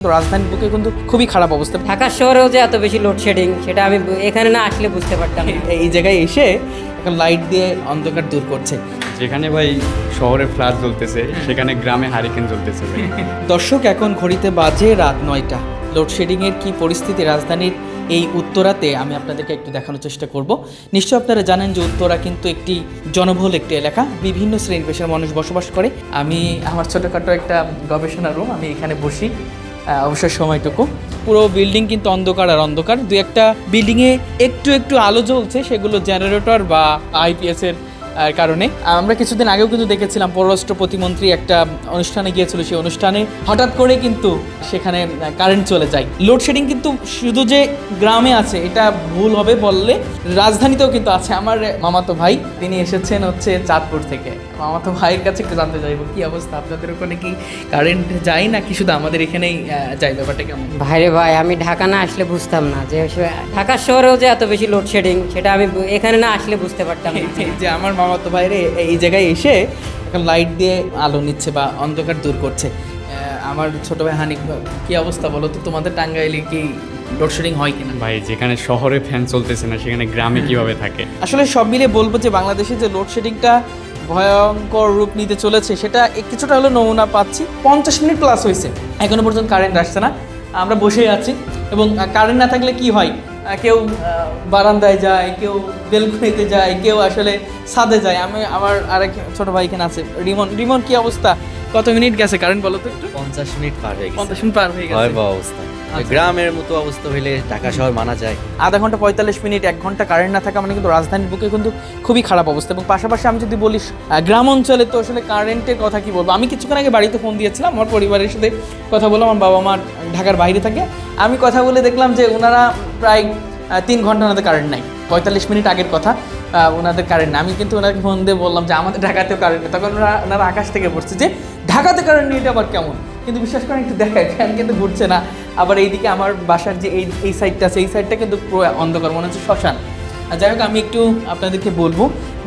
রাজধানীর বুকে কিন্তু খুবই খারাপ অবস্থা। ঢাকা শহরেও যে এত বেশি লোডশেডিং সেটা আমি এখানে না আসলে বুঝতে পারতাম না। এই জায়গায় এসে এখন লাইট দিয়ে অন্ধকার দূর করছে। যেখানে ভাই শহরে ফ্ল্যাশ জ্বলতেছে সেখানে গ্রামে হারিকেন জ্বলতেছে ভাই। দর্শক, এখন ঘড়িতে বাজে রাত 9টা। লোডশেডিংয়ের কি পরিস্থিতি রাজধানীর এই উত্তরাতে আমি আপনাদেরকে একটু দেখানোর চেষ্টা করব। নিশ্চয় আপনারা জানেন যে উত্তরা কিন্তু একটি জনবহুল একটি এলাকা, বিভিন্ন শ্রেণী পেশার মানুষ বসবাস করে। আমি আমার ছোটোখাটো একটা গবেষণা রুম, আমি এখানে বসি অবসর সময়টুকু। পুরো বিল্ডিং কিন্তু অন্ধকার আর অন্ধকার। দু একটা বিল্ডিংয়ে একটু একটু আলো জ্বলছে, সেগুলো জেনারেটর বা আইপিএসের কারণে। আমরা কিছুদিন আগেও কিন্তু দেখেছিলাম পররাষ্ট্র প্রতিমন্ত্রী একটা অনুষ্ঠানে গিয়েছিল, সেই অনুষ্ঠানে হঠাৎ করে কিন্তু সেখানে কারেন্ট চলে যায়। লোডশেডিং কিন্তু শুধু যে গ্রামে আছে এটা ভুল হবে বললে, রাজধানীতেও কিন্তু আছে। আমার মামাতো ভাই তিনি এসেছেন হচ্ছে চাঁদপুর থেকে। মামাতো ভাইয়ের কাছে একটু জানতে চাইবো কি অবস্থা, আপনাদের ওখানে কি কারেন্ট যায় নাকি শুধু আমাদের এখানেই যায়, ব্যাপারটা কেমন? ভাইরে ভাই, আমি ঢাকা না আসলে বুঝতাম না যে ঢাকা শহরেও যে এত বেশি লোডশেডিং সেটা আমি এখানে না আসলে বুঝতে পারতাম না। যে আমার মামাতো ভাইরে এই জায়গায় এসে এখন লাইট দিয়ে আলো নিচ্ছে বা অন্ধকার দূর করছে। আমার ছোট ভাই হানিক, কি অবস্থা বলো তো, তোমাদের টাঙ্গাইলে কি লোডশেডিং হয় কিনা? ভাই যেখানে শহরে ফ্যান চলতেছে না সেখানে গ্রামে কিভাবে থাকে? আসলে সব মিলে বলবো যে বাংলাদেশে যে লোডশেডিংটা ভয়ঙ্কর রূপ নিতে চলেছে সেটা কিছুটা হলো নমুনা পাচ্ছি। 50 মিনিট প্লাস হয়েছে, এখনো পর্যন্ত কারেন্ট আসছে না। আমরা বসেই আছি এবং কারেন্ট না থাকলে কি হয়, কেউ বারান্দায় যায়, কেউ বেলকনিতে যায়, কেউ আসলে ছাদে যায়। আমার আরেক ছোট ভাই এখানে আছে, রিমন কি অবস্থা, কত মিনিট গেছে কারেন্ট বলো তো একটু? 50 মিনিট পার হয়ে গেছে। 50 মিনিট পার হয়ে গেছে। ভয়াবহ অবস্থা। গ্রামের মতো অবস্থা হইলে ঢাকা শহর মানা যায়। আধা ঘন্টা 45 মিনিট 1 ঘন্টা কারেন্ট না থাকা মানে কিন্তু রাজধানীর বুকে কিন্তু খুবই খারাপ অবস্থা। এবং পাশাপাশি আমি যদি বলি গ্রাম অঞ্চলে তো আসলে কারেন্টের কথা কি বলবো। আমি কিছুক্ষণ আগে বাড়িতে ফোন দিয়েছিলাম, আমার পরিবারের সাথে কথা বললাম। আমার বাবা মা ঢাকার বাইরে থাকে, আমি কথা বলে দেখলাম যে ওনারা প্রায় 3 ঘন্টা ওনাদের কারেন্ট নাই। 45 মিনিট আগের কথা, ওনাদের কারেন্ট নেই। আমি কিন্তু ওনাকে ফোন দিয়ে বললাম যে আমাদের ঢাকাতেও কারেন্ট নেই। তখন ওনারা আকাশ থেকে পড়ছে যে ঢাকাতে কারেন্ট নেই, এটা আবার কেমন। কিন্তু বিশ্বাস করেন একটু দেখায় ফ্যান কিন্তু ঘুরছে না। আবার এইদিকে আমার বাসার যে এই সাইডটা আছে, এই সাইডটা কিন্তু পুরো অন্ধকার, মনে হচ্ছে শ্মশান। যাই হোক, আমি একটু আপনাদেরকে বলবো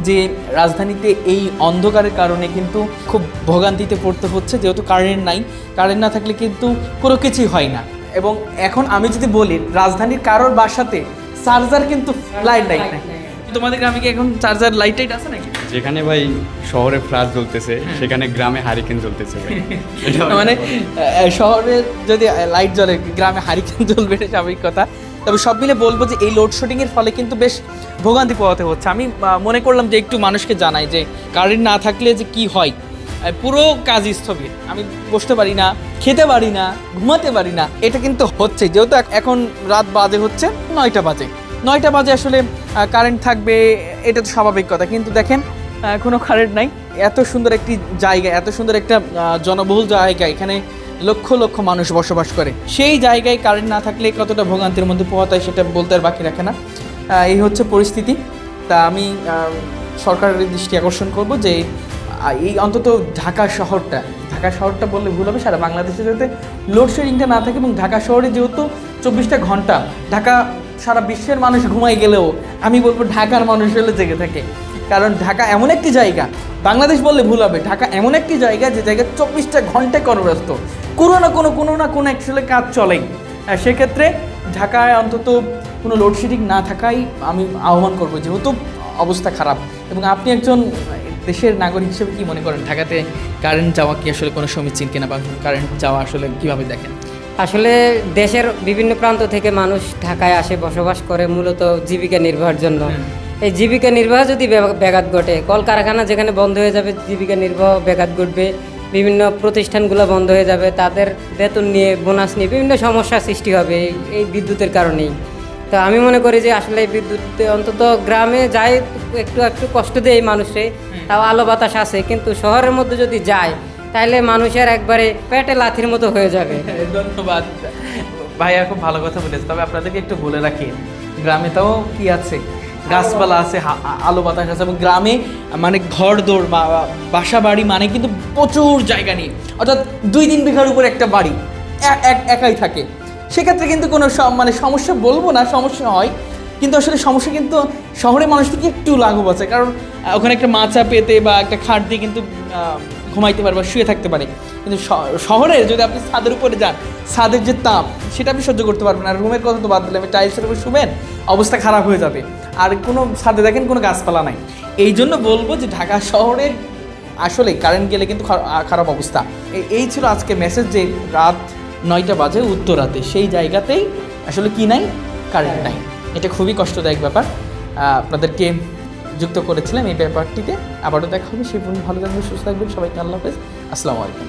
যে রাজধানীতে এই অন্ধকারের কারণে কিন্তু খুব ভোগান্তিতে পড়তে হচ্ছে, যেহেতু কারেন্ট নাই। কারেন্ট না থাকলে কিন্তু কোনো কিছুই হয় না। এবং এখন আমি যদি বলি রাজধানীর কারোর বাসাতে চার্জার কিন্তু লাইট নাই। তোমাদের গ্রামে কি এখন চার্জার লাইট টাইট আছে নাকি? যেখানে ভাই শহরে ফ্ল্যাশ জ্বলতেছে সেখানে গ্রামে হারিকেন জ্বলতেছে ভাই। মানে শহরে যদি লাইট জ্বলে, গ্রামে হারিকেন জ্বলবে, এটা স্বাভাবিক কথা। তবে সব মিলে বলবো যে এই লোডশেডিংয়ের ফলে কিন্তু বেশ ভোগান্তি পোহাতে হচ্ছে। আমি মনে করলাম যে একটু মানুষকে জানাই যে কারেন্ট না থাকলে যে কি হয়, পুরো কাজ স্থগিত। আমি বসতে পারি না, খেতে পারি না, ঘুমাতে পারি না। এটা কিন্তু হচ্ছে, যেহেতু এখন রাত বাজে হচ্ছে 9টা বাজে আসলে কারেন্ট থাকবে, এটা তো স্বাভাবিক কথা। কিন্তু দেখেন কোনো কারেন্ট নাই। এত সুন্দর একটি জায়গা, এত সুন্দর একটা জনবহুল জায়গা, এখানে লক্ষ লক্ষ মানুষ বসবাস করে, সেই জায়গায় কারেন্ট না থাকলে কতটা ভোগান্তির মধ্যে পোহাতে হয় সেটা বলতে আর বাকি রাখে না। এই হচ্ছে পরিস্থিতি। তা আমি সরকারের দৃষ্টি আকর্ষণ করব যে এই অন্তত ঢাকা শহরটা বললে ভুল হবে, সারা বাংলাদেশে যাতে লোডশেডিংটা না থাকে। এবং ঢাকা শহরে যেহেতু 24টা ঘন্টা, ঢাকা সারা বিশ্বের মানুষ ঘুমাই গেলেও আমি বলবো ঢাকার মানুষ হলে জেগে থাকে। কারণ ঢাকা এমন একটি জায়গা, বাংলাদেশ বললে ভুল হবে, ঢাকা এমন একটি জায়গা যে জায়গায় 24টা ঘন্টায় কর্মব্যস্ত, কোনো না কোনো অ্যাকচুয়ালি কাজ চলেই। সেক্ষেত্রে ঢাকায় অন্তত কোনো লোডশেডিং না থাকাই আমি আহ্বান করবো, যেহেতু অবস্থা খারাপ। এবং আপনি একজন দেশের নাগরিক হিসেবে কি মনে করেন, ঢাকাতে কারেন্ট যাওয়া কি আসলে কোনো সমীচীন কিনা, বা কারেন্ট যাওয়া আসলে কীভাবে দেখেন? আসলে দেশের বিভিন্ন প্রান্ত থেকে মানুষ ঢাকায় আসে, বসবাস করে মূলত জীবিকা নির্বাহের জন্য। এই জীবিকা নির্বাহ যদি ব্যাঘাত ঘটে, কলকারখানা যেখানে বন্ধ হয়ে যাবে, জীবিকা নির্বাহ ব্যাঘাত ঘটবে, বিভিন্ন প্রতিষ্ঠানগুলো বন্ধ হয়ে যাবে, তাদের বেতন নিয়ে, বোনাস নিয়ে বিভিন্ন সমস্যার সৃষ্টি হবে এই বিদ্যুতের কারণেই। তো আমি মনে করি যে আসলে এই বিদ্যুৎ অন্তত গ্রামে যায় একটু কষ্ট দেয় মানুষে, তাও আলো বাতাস আছে। কিন্তু শহরের মধ্যে যদি যায় তাহলে মানুষের একবারে পেটে লাথির মতো হয়ে যাবে। ধন্যবাদ ভাইয়া, খুব ভালো কথা বলেছে। তবে আপনাদেরকে একটু বলে রাখি, গ্রামে তাও কি আছে, গাছপালা আছে, আলো বাতাস আছে। এবং গ্রামে মানে ঘর দৌড় বা বাসা বাড়ি মানে কিন্তু প্রচুর জায়গা নিয়ে, অর্থাৎ 2-3 বিঘার উপর একটা বাড়ি একাই থাকে। সেক্ষেত্রে কিন্তু কোনো মানে সমস্যা বলবো না, সমস্যা হয়, কিন্তু আসলে সমস্যা কিন্তু শহরের মানুষ থেকে একটু লাঘব আছে। কারণ ওখানে একটা মাচা পেতে বা একটা খাট দিয়ে কিন্তু ঘুমাইতে পারে বা শুয়ে থাকতে পারে, কিন্তু শহরে যদি আপনি ছাদের উপরে যান, ছাদের যে তাপ সেটা আপনি সহ্য করতে পারবেন। আর রুমের কথা তো বাদ দিলে, আপনি টাইলসের উপর শুবেন, অবস্থা খারাপ হয়ে যাবে। আর কোনো ছাদে দেখেন কোনো গাছপালা নাই। এই জন্য বলবো যে ঢাকা শহরে আসলে কারেন্ট গেলে কিন্তু খারাপ অবস্থা। এই ছিল আজকে মেসেজ, যে রাত 9টা বাজে উত্তরাতে, সেই জায়গাতেই আসলে কি নাই, কারেন্ট নাই। এটা খুবই কষ্টদায়ক ব্যাপার। আপনাদেরকে যুক্ত করেছিলাম এই ব্যাপারটিতে। আবারও দেখা হবে, সেই পর্যন্ত ভালো থাকবেন, সুস্থ থাকবেন, সবাইকে আল্লাহ হাফেজ, আসসালামু আলাইকুম।